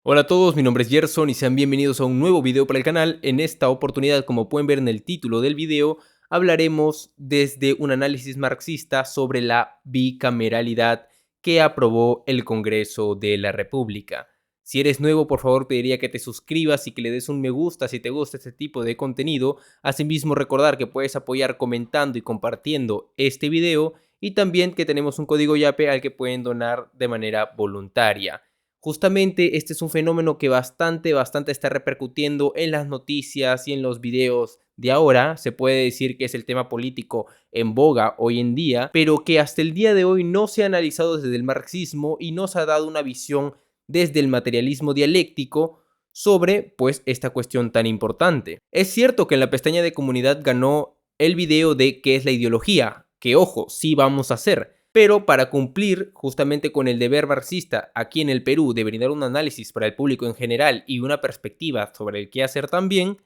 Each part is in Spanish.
Hola a todos, mi nombre es Gerson y sean bienvenidos a un nuevo video para el canal. En esta oportunidad, como pueden ver en el título del video, hablaremos desde un análisis marxista sobre la bicameralidad que aprobó el Congreso de la República. Si eres nuevo, por favor pediría que te suscribas y que le des un me gusta si te gusta este tipo de contenido. Asimismo, recordar que puedes apoyar comentando y compartiendo este video y también que tenemos un código YAPE al que pueden donar de manera voluntaria. Justamente este es un fenómeno que bastante está repercutiendo en las noticias y en los videos de ahora. Se puede decir que es el tema político en boga hoy en día, pero que hasta el día de hoy no se ha analizado desde el marxismo y no se ha dado una visión desde el materialismo dialéctico sobre pues esta cuestión tan importante. Es cierto que en la pestaña de comunidad ganó el video de qué es la ideología, que ojo, sí vamos a hacer. Pero para cumplir justamente con el deber marxista aquí en el Perú de brindar un análisis para el público en general y una perspectiva sobre el qué hacer también,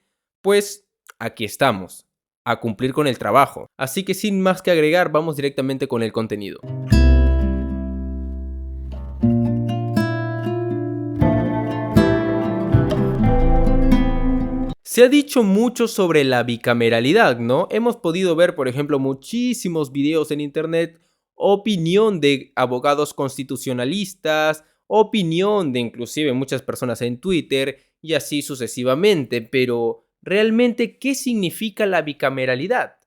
pues aquí estamos, a cumplir con el trabajo. Así que sin más que agregar, vamos directamente con el contenido. Se ha dicho mucho sobre la bicameralidad, ¿no? Hemos podido ver, por ejemplo, muchísimos videos en internet, opinión de abogados constitucionalistas, opinión de inclusive muchas personas en Twitter y así sucesivamente, pero ¿realmente qué significa la bicameralidad?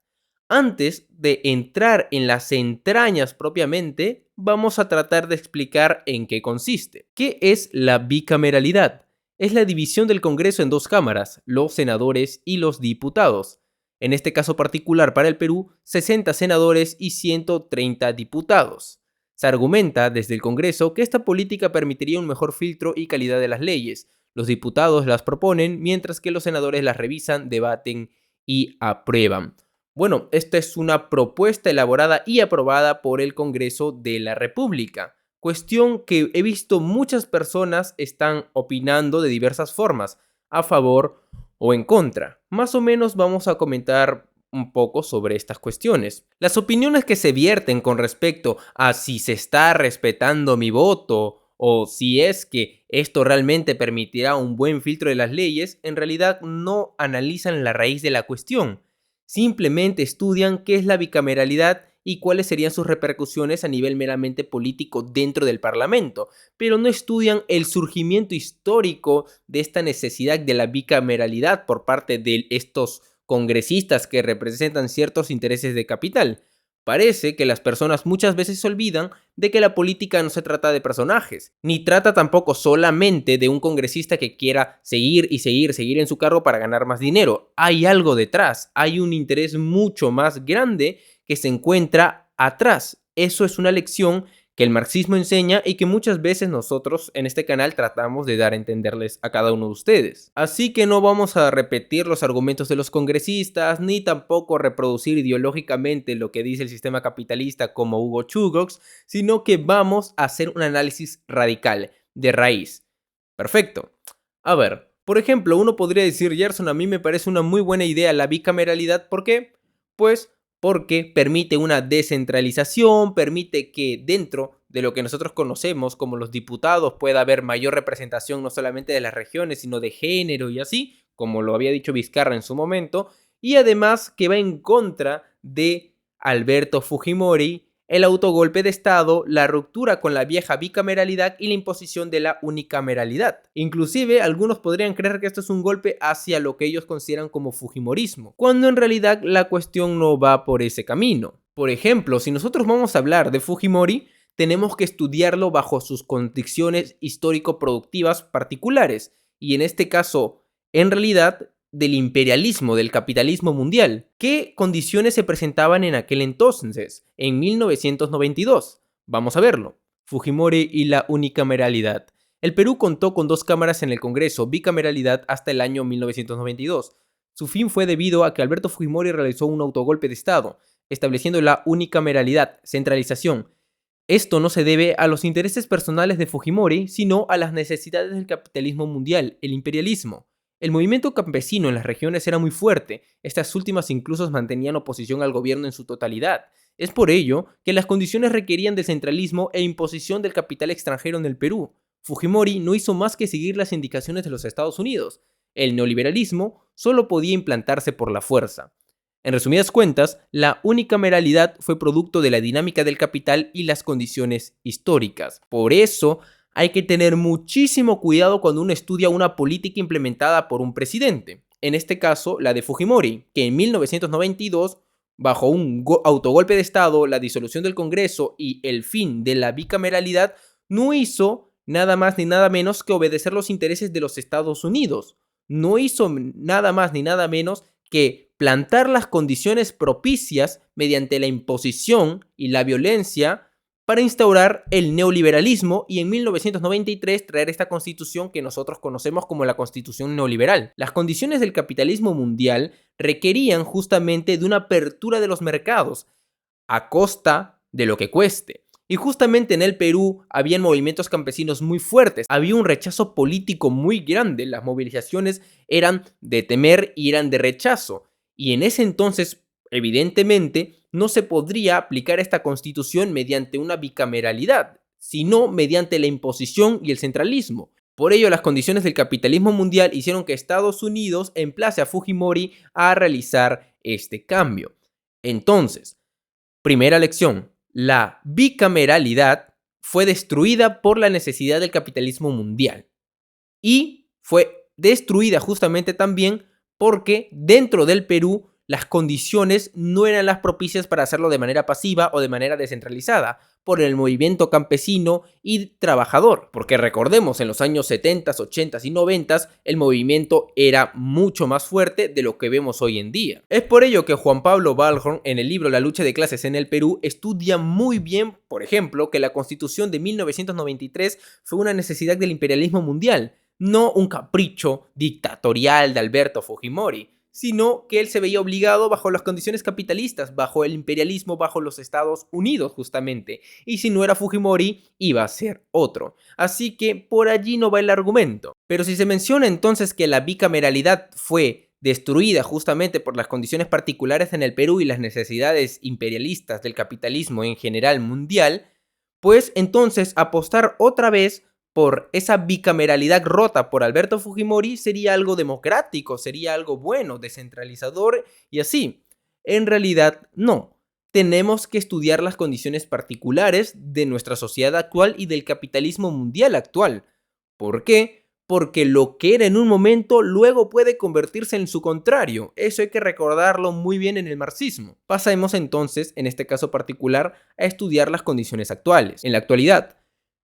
Antes de entrar en las entrañas propiamente, vamos a tratar de explicar en qué consiste. ¿Qué es la bicameralidad? Es la división del Congreso en dos cámaras, los senadores y los diputados. En este caso particular para el Perú, 60 senadores y 130 diputados. Se argumenta desde el Congreso que esta política permitiría un mejor filtro y calidad de las leyes. Los diputados las proponen, mientras que los senadores las revisan, debaten y aprueban. Bueno, esta es una propuesta elaborada y aprobada por el Congreso de la República. Cuestión que he visto muchas personas están opinando de diversas formas, a favor o en contra. Más o menos vamos a comentar un poco sobre estas cuestiones. Las opiniones que se vierten con respecto a si se está respetando mi voto o si es que esto realmente permitirá un buen filtro de las leyes, en realidad no analizan la raíz de la cuestión. Simplemente estudian qué es la bicameralidad y cuáles serían sus repercusiones a nivel meramente político dentro del Parlamento, pero no estudian el surgimiento histórico de esta necesidad de la bicameralidad por parte de estos congresistas que representan ciertos intereses de capital. Parece que las personas muchas veces se olvidan de que la política no se trata de personajes, ni trata tampoco solamente de un congresista que quiera seguir en su cargo para ganar más dinero. Hay algo detrás, hay un interés mucho más grande que se encuentra atrás. Eso es una lección que el marxismo enseña y que muchas veces nosotros en este canal tratamos de dar a entenderles a cada uno de ustedes. Así que no vamos a repetir los argumentos de los congresistas, ni tampoco reproducir ideológicamente lo que dice el sistema capitalista como Hugo Chugox, sino que vamos a hacer un análisis radical, de raíz. Perfecto. A ver, por ejemplo, uno podría decir, Gerson, a mí me parece una muy buena idea la bicameralidad, ¿por qué? Pues porque permite una descentralización, permite que dentro de lo que nosotros conocemos como los diputados pueda haber mayor representación no solamente de las regiones, sino de género y así, como lo había dicho Vizcarra en su momento, y además que va en contra de Alberto Fujimori, el autogolpe de Estado, la ruptura con la vieja bicameralidad y la imposición de la unicameralidad. Inclusive, algunos podrían creer que esto es un golpe hacia lo que ellos consideran como fujimorismo, cuando en realidad la cuestión no va por ese camino. Por ejemplo, si nosotros vamos a hablar de Fujimori, tenemos que estudiarlo bajo sus condiciones histórico-productivas particulares, y en este caso, en realidad, del imperialismo, del capitalismo mundial. ¿Qué condiciones se presentaban en aquel entonces, en 1992? Vamos a verlo. Fujimori y la unicameralidad. El Perú contó con dos cámaras en el Congreso, bicameralidad hasta el año 1992. Su fin fue debido a que Alberto Fujimori realizó un autogolpe de Estado, estableciendo la unicameralidad, centralización. Esto no se debe a los intereses personales de Fujimori, sino a las necesidades del capitalismo mundial, el imperialismo. El movimiento campesino en las regiones era muy fuerte, estas últimas incluso mantenían oposición al gobierno en su totalidad. Es por ello que las condiciones requerían de centralismo e imposición del capital extranjero en el Perú. Fujimori no hizo más que seguir las indicaciones de los Estados Unidos. El neoliberalismo solo podía implantarse por la fuerza. En resumidas cuentas, la unicameralidad fue producto de la dinámica del capital y las condiciones históricas. Por eso, hay que tener muchísimo cuidado cuando uno estudia una política implementada por un presidente. En este caso, la de Fujimori, que en 1992, bajo un autogolpe de Estado, la disolución del Congreso y el fin de la bicameralidad, no hizo nada más ni nada menos que obedecer los intereses de los Estados Unidos. No hizo nada más ni nada menos que plantar las condiciones propicias mediante la imposición y la violencia para instaurar el neoliberalismo y en 1993 traer esta constitución que nosotros conocemos como la constitución neoliberal. Las condiciones del capitalismo mundial requerían justamente de una apertura de los mercados a costa de lo que cueste. Y justamente en el Perú habían movimientos campesinos muy fuertes, había un rechazo político muy grande, las movilizaciones eran de temer y eran de rechazo. Y en ese entonces, evidentemente, no se podría aplicar esta constitución mediante una bicameralidad, sino mediante la imposición y el centralismo. Por ello, las condiciones del capitalismo mundial hicieron que Estados Unidos emplace a Fujimori a realizar este cambio. Entonces, primera lección, la bicameralidad fue destruida por la necesidad del capitalismo mundial y fue destruida justamente también porque dentro del Perú las condiciones no eran las propicias para hacerlo de manera pasiva o de manera descentralizada por el movimiento campesino y trabajador. Porque recordemos, en los años 70, 80 y 90 el movimiento era mucho más fuerte de lo que vemos hoy en día. Es por ello que Juan Pablo Balhorn en el libro La lucha de clases en el Perú estudia muy bien, por ejemplo, que la Constitución de 1993 fue una necesidad del imperialismo mundial, no un capricho dictatorial de Alberto Fujimori, sino que él se veía obligado bajo las condiciones capitalistas, bajo el imperialismo, bajo los Estados Unidos justamente, y si no era Fujimori, iba a ser otro. Así que por allí no va el argumento. Pero si se menciona entonces que la bicameralidad fue destruida justamente por las condiciones particulares en el Perú y las necesidades imperialistas del capitalismo en general mundial, pues entonces apostar otra vez por esa bicameralidad rota por Alberto Fujimori sería algo democrático, sería algo bueno, descentralizador y así. En realidad, no. Tenemos que estudiar las condiciones particulares de nuestra sociedad actual y del capitalismo mundial actual. ¿Por qué? Porque lo que era en un momento luego puede convertirse en su contrario. Eso hay que recordarlo muy bien en el marxismo. Pasemos entonces, en este caso particular, a estudiar las condiciones actuales. En la actualidad,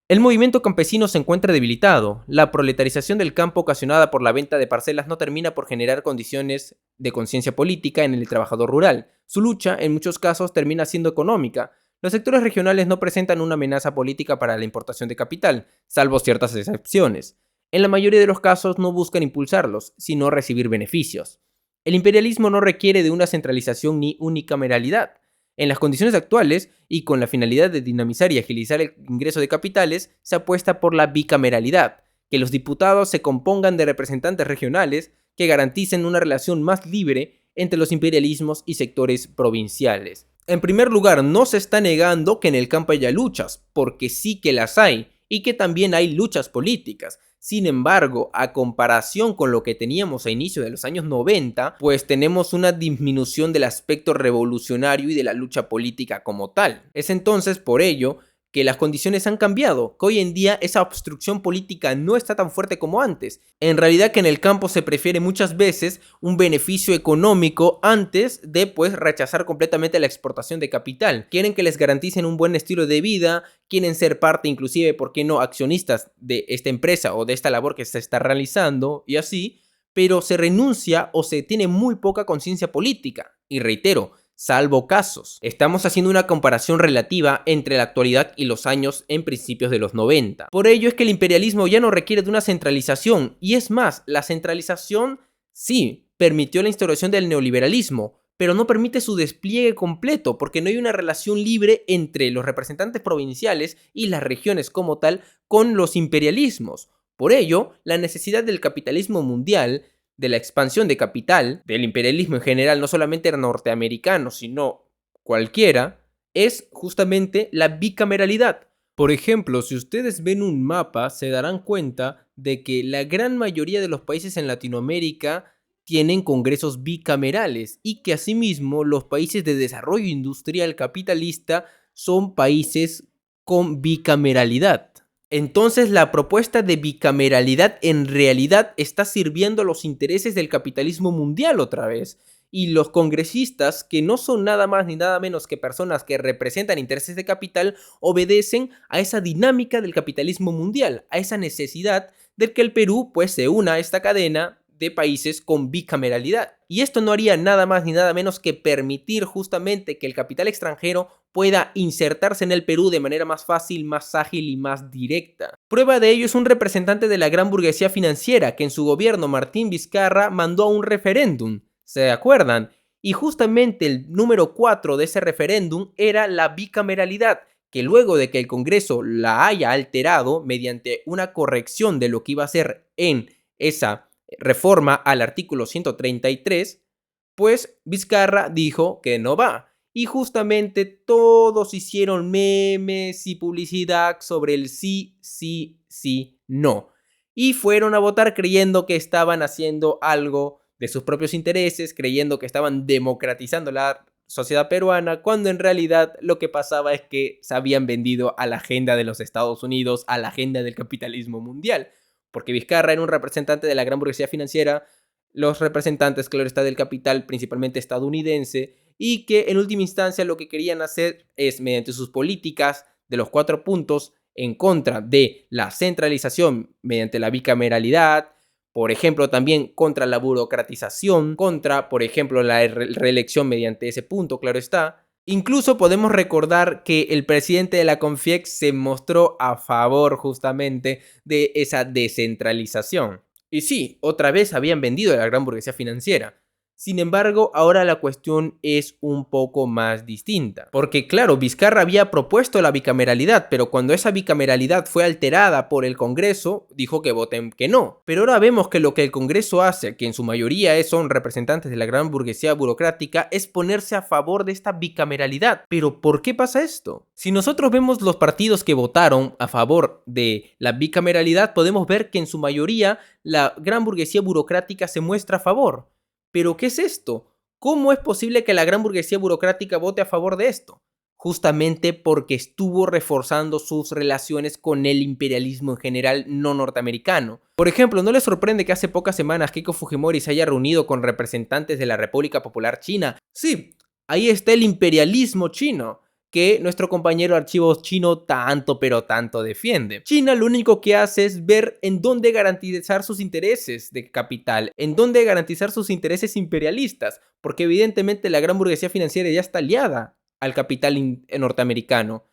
el movimiento campesino se encuentra debilitado. La proletarización del campo ocasionada por la venta de parcelas no termina por generar condiciones de conciencia política en el trabajador rural. Su lucha, en muchos casos, termina siendo económica. Los sectores regionales no presentan una amenaza política para la importación de capital, salvo ciertas excepciones. En la mayoría de los casos no buscan impulsarlos, sino recibir beneficios. El imperialismo no requiere de una centralización ni unicameralidad. En las condiciones actuales, y con la finalidad de dinamizar y agilizar el ingreso de capitales, se apuesta por la bicameralidad, que los diputados se compongan de representantes regionales que garanticen una relación más libre entre los imperialismos y sectores provinciales. En primer lugar, no se está negando que en el campo haya luchas, porque sí que las hay, y que también hay luchas políticas. Sin embargo, a comparación con lo que teníamos a inicio de los años 90, pues tenemos una disminución del aspecto revolucionario y de la lucha política como tal. Es entonces por ello que las condiciones han cambiado, que hoy en día esa obstrucción política no está tan fuerte como antes. En realidad que en el campo se prefiere muchas veces un beneficio económico antes de pues rechazar completamente la exportación de capital. Quieren que les garanticen un buen estilo de vida, quieren ser parte inclusive, ¿por qué no?, accionistas de esta empresa o de esta labor que se está realizando y así, pero se renuncia o se tiene muy poca conciencia política. Y reitero, salvo casos. Estamos haciendo una comparación relativa entre la actualidad y los años en principios de los 90. Por ello es que el imperialismo ya no requiere de una centralización, y es más, la centralización sí permitió la instauración del neoliberalismo, pero no permite su despliegue completo porque no hay una relación libre entre los representantes provinciales y las regiones como tal con los imperialismos. Por ello, la necesidad del capitalismo mundial, de la expansión de capital, del imperialismo en general, no solamente norteamericano, sino cualquiera, es justamente la bicameralidad. Por ejemplo, si ustedes ven un mapa, se darán cuenta de que la gran mayoría de los países en Latinoamérica tienen congresos bicamerales y que asimismo los países de desarrollo industrial capitalista son países con bicameralidad. Entonces la propuesta de bicameralidad en realidad está sirviendo a los intereses del capitalismo mundial otra vez. Y los congresistas, que no son nada más ni nada menos que personas que representan intereses de capital, obedecen a esa dinámica del capitalismo mundial, a esa necesidad de que el Perú pues se una a esta cadena de países con bicameralidad. Y esto no haría nada más ni nada menos que permitir justamente que el capital extranjero pueda insertarse en el Perú de manera más fácil, más ágil y más directa. Prueba de ello es un representante de la gran burguesía financiera que en su gobierno, Martín Vizcarra, mandó a un referéndum. ¿Se acuerdan? Y justamente el número 4 de ese referéndum era la bicameralidad, que luego de que el Congreso la haya alterado mediante una corrección de lo que iba a ser en esa reforma al artículo 133, pues Vizcarra dijo que no va. Y justamente todos hicieron memes y publicidad sobre el sí, sí, sí, no. Y fueron a votar creyendo que estaban haciendo algo de sus propios intereses, creyendo que estaban democratizando la sociedad peruana, cuando en realidad lo que pasaba es que se habían vendido a la agenda de los Estados Unidos, a la agenda del capitalismo mundial. Porque Vizcarra era un representante de la gran burguesía financiera, los representantes, claro está, del capital principalmente estadounidense, y que en última instancia lo que querían hacer es, mediante sus políticas de los 4 puntos, en contra de la centralización mediante la bicameralidad, por ejemplo, también contra la burocratización, contra, por ejemplo, la reelección mediante ese punto, claro está. Incluso podemos recordar que el presidente de la CONFIEC se mostró a favor justamente de esa descentralización. Y sí, otra vez habían vendido a la gran burguesía financiera. Sin embargo, ahora la cuestión es un poco más distinta. Porque claro, Vizcarra había propuesto la bicameralidad, pero cuando esa bicameralidad fue alterada por el Congreso, dijo que voten que no. Pero ahora vemos que lo que el Congreso hace, que en su mayoría son representantes de la gran burguesía burocrática, es ponerse a favor de esta bicameralidad. Pero ¿por qué pasa esto? Si nosotros vemos los partidos que votaron a favor de la bicameralidad, podemos ver que en su mayoría la gran burguesía burocrática se muestra a favor. ¿Pero qué es esto? ¿Cómo es posible que la gran burguesía burocrática vote a favor de esto? Justamente porque estuvo reforzando sus relaciones con el imperialismo en general no norteamericano. Por ejemplo, ¿no les sorprende que hace pocas semanas Keiko Fujimori se haya reunido con representantes de la República Popular China? Sí, ahí está el imperialismo chino, que nuestro compañero Archivos Chino tanto pero tanto defiende. China lo único que hace es ver en dónde garantizar sus intereses de capital, en dónde garantizar sus intereses imperialistas, porque evidentemente la gran burguesía financiera ya está aliada al capital norteamericano.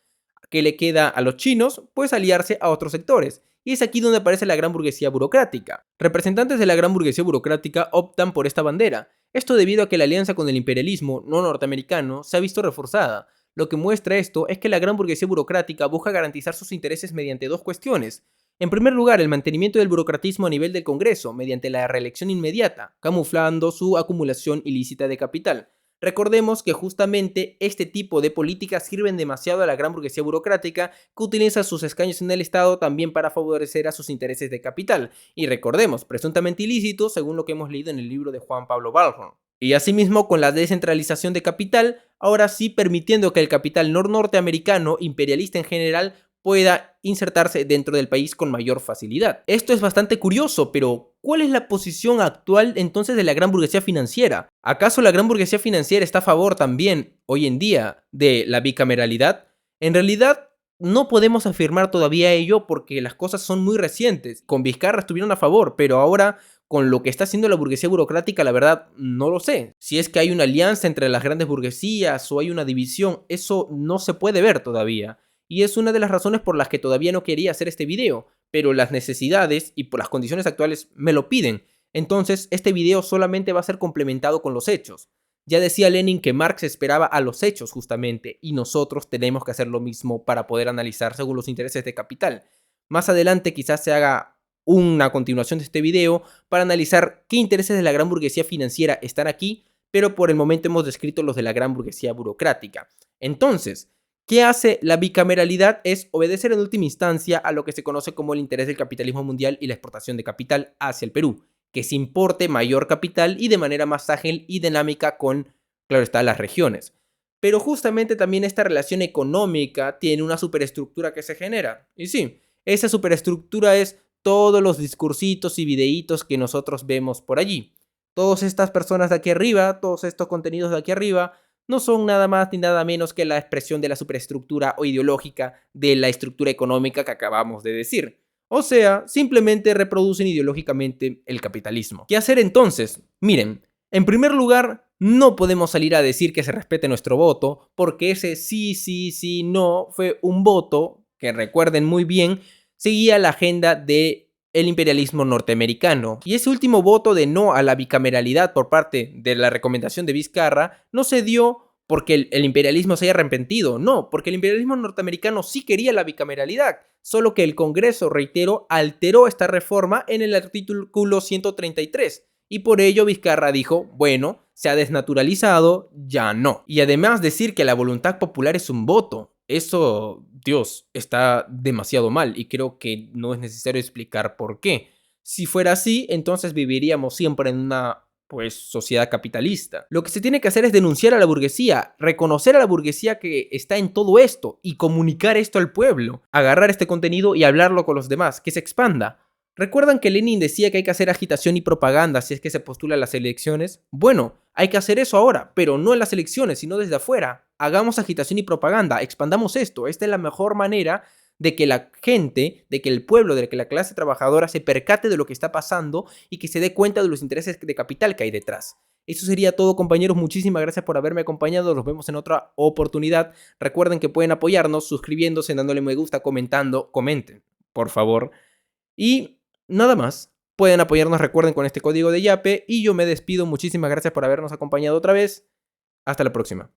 ¿Qué le queda a los chinos? Pues aliarse a otros sectores. Y es aquí donde aparece la gran burguesía burocrática. Representantes de la gran burguesía burocrática optan por esta bandera. Esto debido a que la alianza con el imperialismo no norteamericano se ha visto reforzada. Lo que muestra esto es que la gran burguesía burocrática busca garantizar sus intereses mediante dos cuestiones. En primer lugar, el mantenimiento del burocratismo a nivel del Congreso, mediante la reelección inmediata, camuflando su acumulación ilícita de capital. Recordemos que justamente este tipo de políticas sirven demasiado a la gran burguesía burocrática, que utiliza sus escaños en el Estado también para favorecer a sus intereses de capital. Y recordemos, presuntamente ilícitos según lo que hemos leído en el libro de Juan Pablo Balhorn. Y asimismo, con la descentralización de capital, ahora sí permitiendo que el capital norteamericano, imperialista en general, pueda insertarse dentro del país con mayor facilidad. Esto es bastante curioso, pero ¿cuál es la posición actual entonces de la gran burguesía financiera? ¿Acaso la gran burguesía financiera está a favor también, hoy en día, de la bicameralidad? En realidad, no podemos afirmar todavía ello porque las cosas son muy recientes. Con Vizcarra estuvieron a favor, pero ahora con lo que está haciendo la burguesía burocrática, la verdad, no lo sé. Si es que hay una alianza entre las grandes burguesías o hay una división, eso no se puede ver todavía. Y es una de las razones por las que todavía no quería hacer este video, pero las necesidades y por las condiciones actuales me lo piden. Entonces, este video solamente va a ser complementado con los hechos. Ya decía Lenin que Marx esperaba a los hechos justamente, y nosotros tenemos que hacer lo mismo para poder analizar según los intereses de capital. Más adelante quizás se haga una continuación de este video para analizar qué intereses de la gran burguesía financiera están aquí, pero por el momento hemos descrito los de la gran burguesía burocrática. Entonces, ¿Qué hace la bicameralidad? Es obedecer en última instancia a lo que se conoce como el interés del capitalismo mundial y la exportación de capital hacia el Perú, que se importe mayor capital y de manera más ágil y dinámica con, claro está, las regiones. Pero justamente también esta relación económica tiene una superestructura que se genera. Y sí, esa superestructura es todos los discursitos y videitos que nosotros vemos por allí. Todas estas personas de aquí arriba, todos estos contenidos de aquí arriba, no son nada más ni nada menos que la expresión de la superestructura o ideológica de la estructura económica que acabamos de decir. O sea, simplemente reproducen ideológicamente el capitalismo. ¿Qué hacer entonces? Miren, en primer lugar, no podemos salir a decir que se respete nuestro voto, porque ese sí, sí, sí, no fue un voto que, recuerden muy bien, seguía la agenda de el imperialismo norteamericano. Y ese último voto de no a la bicameralidad por parte de la recomendación de Vizcarra no se dio porque el imperialismo se haya arrepentido, no, porque el imperialismo norteamericano sí quería la bicameralidad, solo que el Congreso, reitero, alteró esta reforma en el artículo 133. Y por ello Vizcarra dijo, bueno, se ha desnaturalizado, ya no. Y además decir que la voluntad popular es un voto, eso, Dios, está demasiado mal y creo que no es necesario explicar por qué. Si fuera así, entonces viviríamos siempre en una, pues, sociedad capitalista. Lo que se tiene que hacer es denunciar a la burguesía, reconocer a la burguesía que está en todo esto y comunicar esto al pueblo, agarrar este contenido y hablarlo con los demás, que se expanda. ¿Recuerdan que Lenin decía que hay que hacer agitación y propaganda si es que se postula a las elecciones? Bueno, hay que hacer eso ahora, pero no en las elecciones, sino desde afuera. Hagamos agitación y propaganda, expandamos esto. Esta es la mejor manera de que la gente, de que el pueblo, de que la clase trabajadora se percate de lo que está pasando y que se dé cuenta de los intereses de capital que hay detrás. Eso sería todo, compañeros. Muchísimas gracias por haberme acompañado. Nos vemos en otra oportunidad. Recuerden que pueden apoyarnos suscribiéndose, dándole me gusta, comentando. Comenten, por favor. Y nada más. Pueden apoyarnos, recuerden, con este código de Yape. Y yo me despido. Muchísimas gracias por habernos acompañado otra vez. Hasta la próxima.